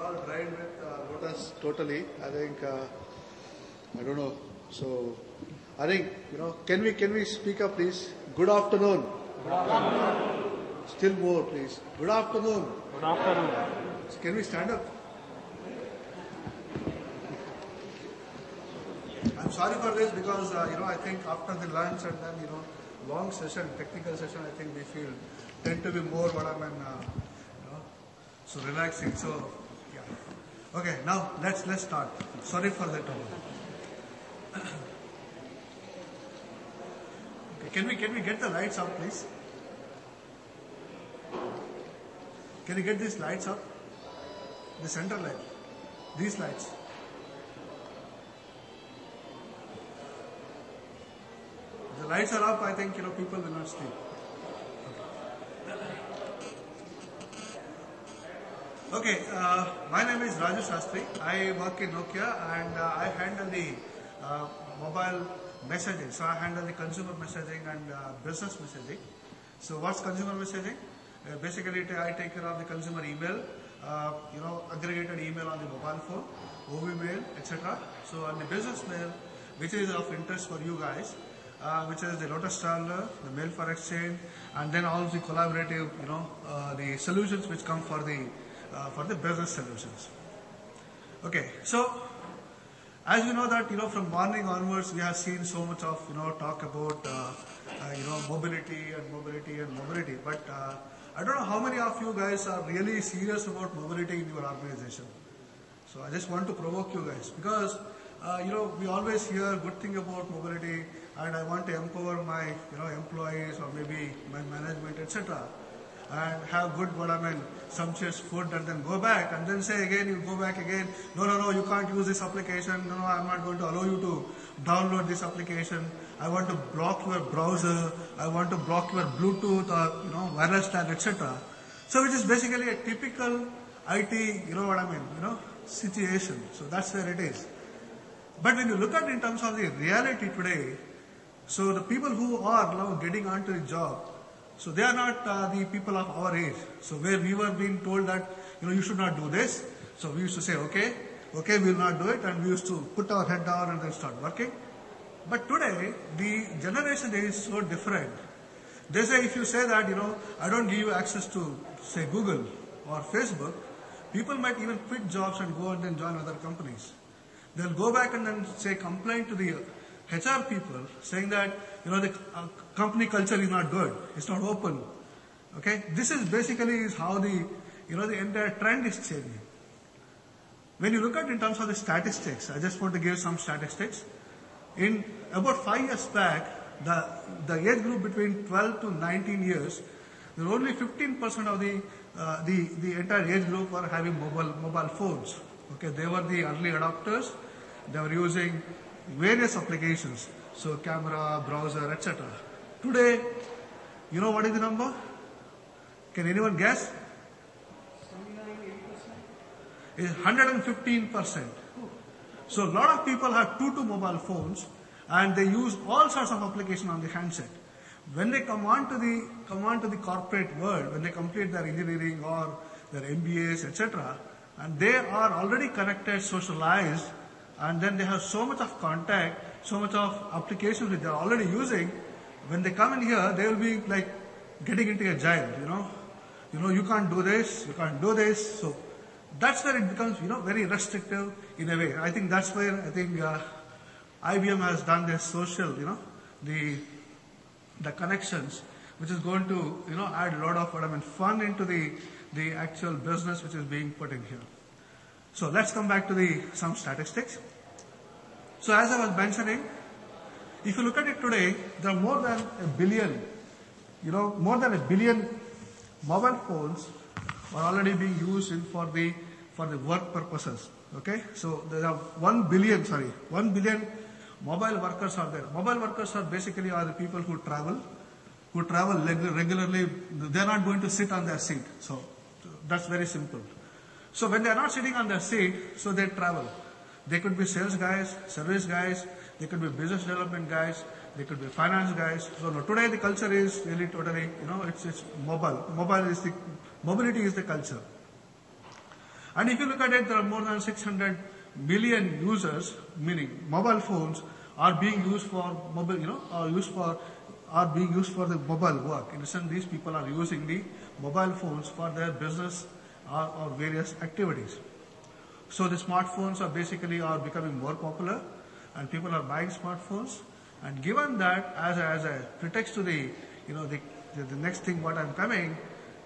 all dried with lotus totally. I think I don't know. So I think can we speak up, please? Good afternoon. Good afternoon. Still more, please. Good afternoon. Good afternoon. Can we stand up? I'm sorry for this because I think after the lunch and then long session, technical session, I think we feel tend to be more so relaxing. So yeah. Okay, now let's start. Sorry for that. Okay, can we get the lights up, please? Can you get these lights up? The center light. These lights. The lights are up, I think people will not sleep. Okay, my name is Raju Shastri. I work in Nokia and I handle the mobile messaging. So I handle the consumer messaging and business messaging. So what's consumer messaging? Basically, I take care of the consumer email, aggregated email on the mobile phone, OV mail, etc. So on the business mail, which is of interest for you guys, which is the Lotus Traveler, the Mail for Exchange, and then all the collaborative, the solutions which come for the business solutions. Okay, so as you know that from morning onwards we have seen so much of talk about mobility, but I don't know how many of you guys are really serious about mobility in your organization. So I just want to provoke you guys because we always hear good thing about mobility, and I want to empower my employees or maybe my management, etc. and have good sumptuous food, and then go back and then say again, you go back again, no, you can't use this application, no, I'm not going to allow you to download this application, I want to block your browser, I want to block your Bluetooth or wireless tag, etc. So which is basically a typical IT, situation. So that's where it is. But when you look at it in terms of the reality today, so the people who are now getting onto the job, so they are not the people of our age. So where we were being told that you should not do this, so we used to say okay, we will not do it, and we used to put our head down and then start working. But today the generation is so different. They say if you say that I don't give you access to say Google or Facebook, people might even quit jobs and go and then join other companies. They'll go back and then say complain to the HR people saying that the company culture is not good, it's not open. Okay, this is basically is how the the entire trend is changing. When you look at in terms of the statistics, I just want to give some statistics. In about 5 years back, the age group between 12 to 19 years, there were only 15% of the entire age group were having mobile phones. Okay, they were the early adopters. They were using various applications, so camera, browser, etc. Today, what is the number? Can anyone guess? 79-80%. It's 115%. So a lot of people have two mobile phones, and they use all sorts of applications on the handset. When they come on to the corporate world, when they complete their engineering or their MBAs, etc., and they are already connected, socialized, and then they have so much of contact, so much of applications that they are already using. When they come in here, they will be like getting into a jail. You can't do this, you can't do this. So that's where it becomes very restrictive in a way. I think that's where IBM has done their social the connections, which is going to add a lot of fun into the actual business which is being put in here. So let's come back to some statistics. So as I was mentioning, if you look at it today, there are more than a billion mobile phones are already being used for the work purposes. Okay, so there are 1 billion mobile workers are there. Mobile workers are basically the people who travel regularly. They are not going to sit on their seat. So that's very simple. So when they are not sitting on their seat, so they travel. They could be sales guys, service guys, they could be business development guys, they could be finance guys. So no, today the culture is really totally, it's mobile. Mobility is the culture. And if you look at it, there are more than 600 million users, meaning mobile phones are being used for mobile, are being used for the mobile work. In the sense, these people are using the mobile phones for their business or various activities. So the smartphones are becoming more popular, and people are buying smartphones. And given that as a pretext to the next thing what I'm coming,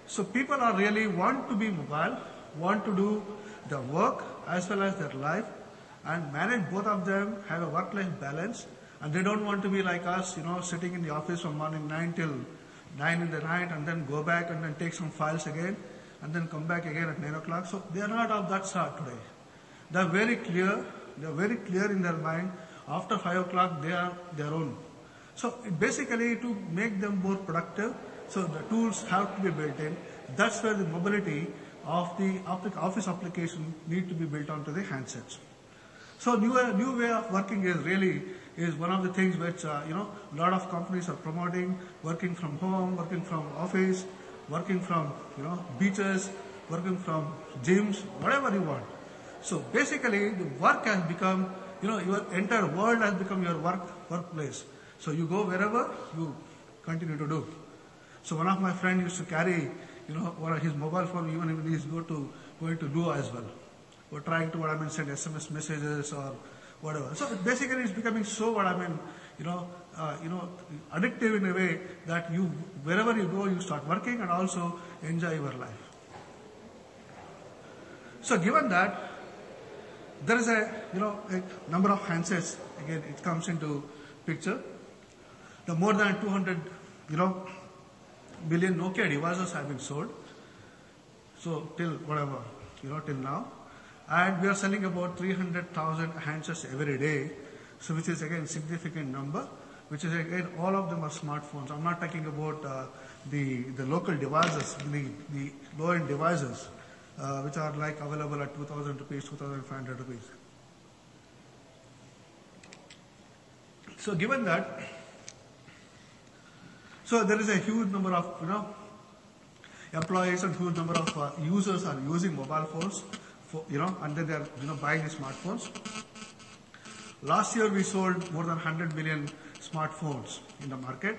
so people are really want to be mobile, want to do their work as well as their life, and manage both of them, have a work-life balance, and they don't want to be like us, sitting in the office from morning 9 till 9 in the night, and then go back and then take some files again, and then come back again at 9 o'clock. So they are not of that sort today. They are very clear. They are very clear in their mind. After 5 o'clock, they are their own. So basically, to make them more productive, so the tools have to be built in. That's where the mobility of the office application need to be built onto the handsets. So new way of working is one of the things which a lot of companies are promoting. Working from home, working from office, working from beaches, working from gyms, whatever you want. So basically, the work has become your entire world has become your workplace. So you go wherever you continue to do. So one of my friends used to carry one of his mobile phone even when he's going to do as well. Or trying to send SMS messages or whatever. So basically, it's becoming so addictive in a way that you wherever you go, you start working and also enjoy your life. So given that, there is a number of handsets. Again, it comes into picture. The more than 200 billion Nokia devices have been sold. So till now, and we are selling about 300,000 handsets every day. So which is again significant number. Which is again all of them are smartphones. I'm not talking about the local devices, the low-end devices. Which are like available at 2,000 rupees, 2,500 rupees. So given that, so there is a huge number of employees and huge number of users are using mobile phones, and then they are buying the smartphones. Last year we sold more than 100 million smartphones in the market,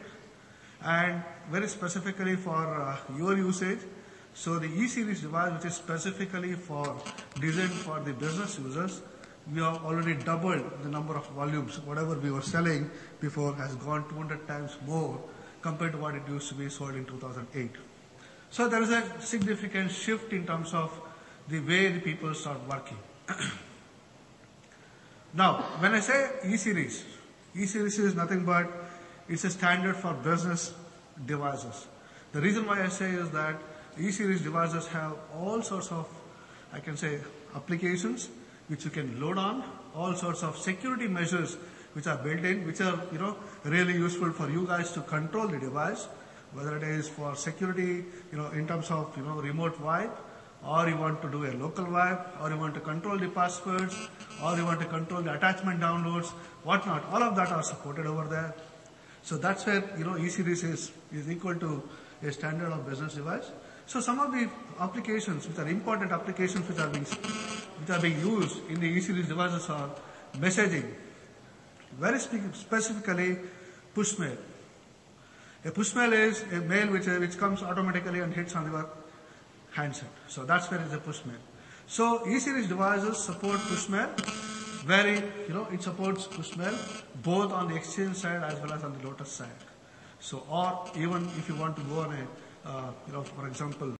and very specifically for your usage. So the E-Series device, which is specifically designed for the business users, we have already doubled the number of volumes. Whatever we were selling before has gone 200 times more compared to what it used to be sold in 2008. So there is a significant shift in terms of the way the people start working. Now, when I say E-Series is nothing but it's a standard for business devices. The reason why I say is that E-Series devices have all sorts of, applications which you can load on, all sorts of security measures which are built in, which are, really useful for you guys to control the device, whether it is for security, in terms of, remote wipe, or you want to do a local wipe, or you want to control the passwords, or you want to control the attachment downloads, whatnot. All of that are supported over there. So that's where, E-Series is equal to a standard of business device. So some of the applications, which are important applications which are being used in the E-Series devices are messaging. Very specifically, push mail. A push mail is a mail which comes automatically and hits on your handset. So that's where it's a push mail. So E-Series devices support push mail. It supports push mail both on the Exchange side as well as on the Lotus side. So, or even if you want to go on a, for example,